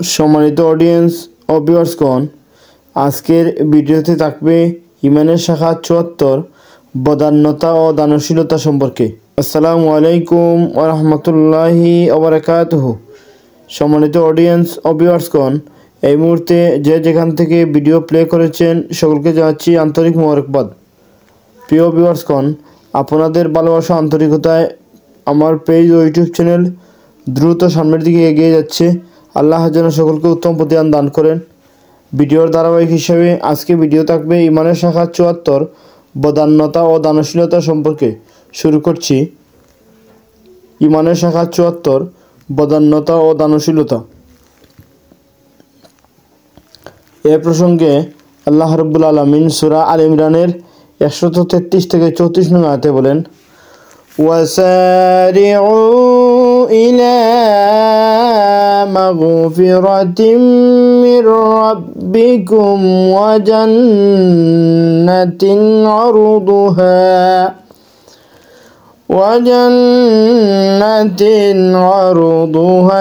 সম্মানিত অডিয়েন্স ও ভিউয়ার্সগণ, আজকের ভিডিওতে থাকবে ইমানের শাখা ৭৪ বদান্যতা ও দানশীলতা সম্পর্কে। আসসালামু আলাইকুম ওয়া রাহমাতুল্লাহি ওয়া বারাকাতুহু। সম্মানিত অডিয়েন্স ও ভিউয়ার্সগণ, এই মুহূর্তে যে যেখান থেকে ভিডিও প্লে করেছেন সকলকে জানাচ্ছি আন্তরিক মোবারকবাদ। প্রিয় ভিউয়ার্সগণ, আপনাদের ভালোবাসা আন্তরিকতায় আমার পেজ ও ইউটিউব চ্যানেল দ্রুত সামনের দিকে এগিয়ে যাচ্ছে। আল্লাহ যেন সকলকে উত্তম প্রতিদান দান করেন। ভিডিওর ধারাবাহিক হিসেবে আজকে ভিডিও থাকবে ইমানের শাখা ৭৪ বদান্যতা ও দানশীলতা সম্পর্কে। শুরু করছি। ইমানের শাখা ৭৪ বদান্যতা ও দানশীলতা। এ প্রসঙ্গে আল্লাহ রাব্বুল আলামিন সূরা আল ইমরানের ১৩৩ থেকে ৩৪ নং আয়াতে বলেন, ওয়াসারিউ ইলা মাগফিরাতিম মির রাব্বিকুম ওয়া জান্নাতিন আরদুহা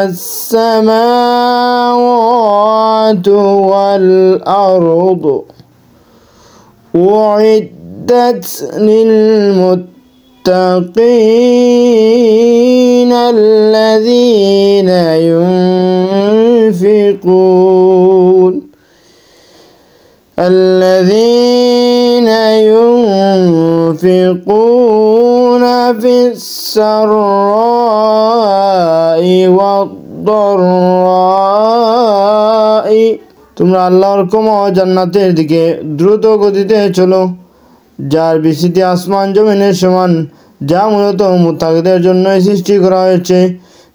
আস-সামাওয়াতু ওয়াল আরদু উইদ্দাত লিল المتقين الذين ينفقون في السراء والضراء তোমরা আল্লাহর ক্ষমা ও জান্নাতের দিকে দ্রুত গতিতে চলো, যার বিস্তৃতি আসমান জমিনের সমান, যা মূলত মুত্তাকিদের জন্য সৃষ্টি করা হয়েছে,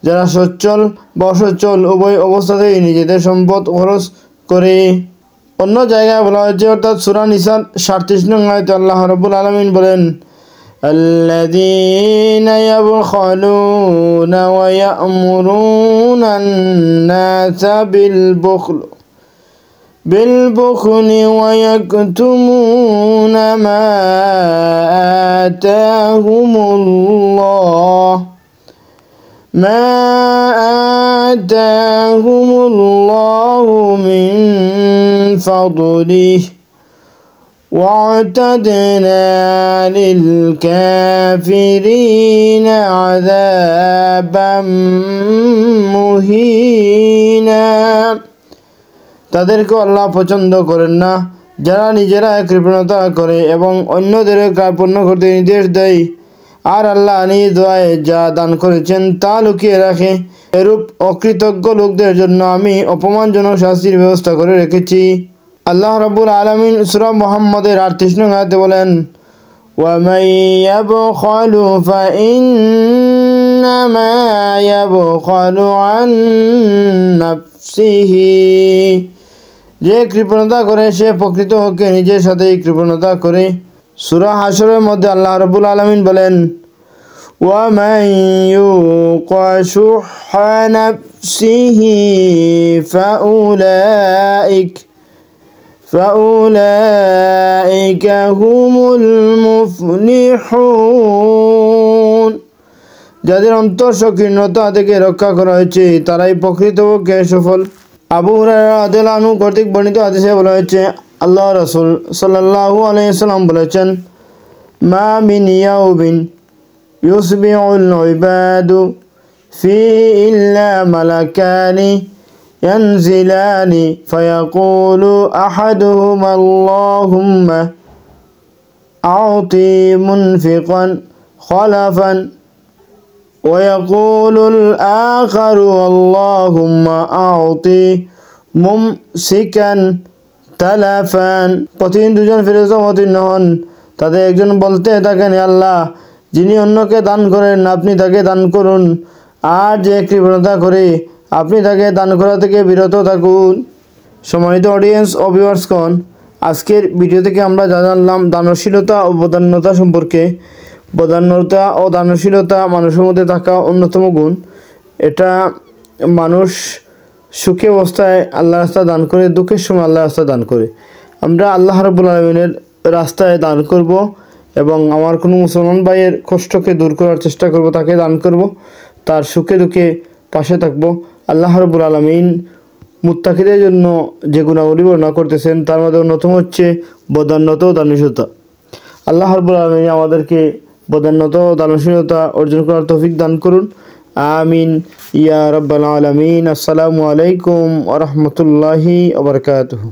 যারা সচ্ছল বা অসচ্ছল উভয় অবস্থাতেই নিজেদের সম্পদ খরচ করে। অন্য জায়গায় বলা হয়েছে, অর্থাৎ সূরা নিসার ৩৭ নং আয়াতে আল্লাহ রাব্বুল আলামিন বলেন, আল্লাযীনা ইয়াবখালুনা ওয়া ইয়া'মুরুনা আন-নাসা بالبخل ويكتمون ما آتاهم الله من فضله واعتدنا للكافرين عذابا مهينا। তাদেরকে আল্লাহ পছন্দ করেন না যারা নিজেরা কৃপণতা করে এবং অন্যদের কার্পণ্য করতে নির্দেশ দেয়, আর আল্লাহ নিজ দয়ায় যা দান করেছেন তা লুকিয়ে রাখে। এরূপ অকৃতজ্ঞ লোকদের জন্য আমি অপমানজনক শাস্তির ব্যবস্থা করে রেখেছি। আল্লাহ রাব্বুল আলামিন সূরা মুহাম্মদের ৩৮ নং আয়াতে বলেন, ওয়ামান ইয়াবখালু ফাইন্নামা ইয়াবখালু আন নাফসিহি, যে কৃপণতা করে সে প্রকৃতপক্ষে নিজের সাথেই কৃপণতা করে। সূরা হাশরের মধ্যে আল্লাহ রাব্বুল আলামিন বলেন, ওয়ামান ইউকা শুহ্হা নাফসিহি ফাউলাইকা হুমুল মুফলিহুন, যাদের অন্তর সংকীর্ণতা থেকে রক্ষা করা হয়েছে তারাই প্রকৃতপক্ষে সফল। আবু হুরায়রা রাদিয়াল্লাহু আনহু কর্তৃক বর্ণিত হাদিসে বলা হয়েছে, আল্লাহ রাসূল সাল্লাল্লাহু আলাইহি ওয়াসাল্লাম বলেছেন, মা মিন ইয়াউমিন ইউসবিহুল ইবাদু ফি ইল্লা মালাকানি ইয়ানজিলানি ফায়াকুলু আহাদুহুমা আল্লাহুম্মা আ'তি মুনফিকান খলাফান ويقول الآخر اللهم أعطي ممسكا تلفا। প্রতিদিন দুজন ফেরেশতা অবতীর্ণ হন, তাদের একজন বলতে থাকেন, আল্লাহ, যিনি অন্যকে দান করেন আপনি তাকে দান করুন, আর যে কৃপণতা করে আপনি তাকে দান করা থেকে বিরত থাকুন। সম্মানিত অডিয়েন্স ও ভিউয়ার্সগণ, আজকের ভিডিও থেকে আমরা জানলাম দানশীলতা ও বদান্যতা সম্পর্কে। বদান্যতা ও দানশীলতা মানুষের মধ্যে থাকা অন্যতম গুণ। এটা মানুষ সুখী অবস্থায় আল্লাহ রাস্তায় দান করে, দুঃখের সময় আল্লাহ রাস্তায় দান করে। আমরা আল্লাহ রাব্বুল আলামিনের রাস্তায় দান করব এবং আমার কোনো মুসলমান ভাইয়ের কষ্টকে দূর করার চেষ্টা করব, তাকে দান করব, তার সুখে দুঃখে পাশে থাকব। আল্লাহ রাব্বুল আলামিন মুত্তাকিদের জন্য যে গুণাবলী বর্ণনা করতেছেন তার মধ্যে অন্যতম হচ্ছে বদান্যতা ও দানশীলতা। আল্লাহ রাব্বুল আলামিন আমাদেরকে বদান্যতা ও দানশীলতা অর্জন করার তৌফিক দান করুন। আমিন ইয়া রাব্বাল আলামিন। আসসালামু আলাইকুম ওয়া রাহমাতুল্লাহি ওয়া বারাকাতুহু।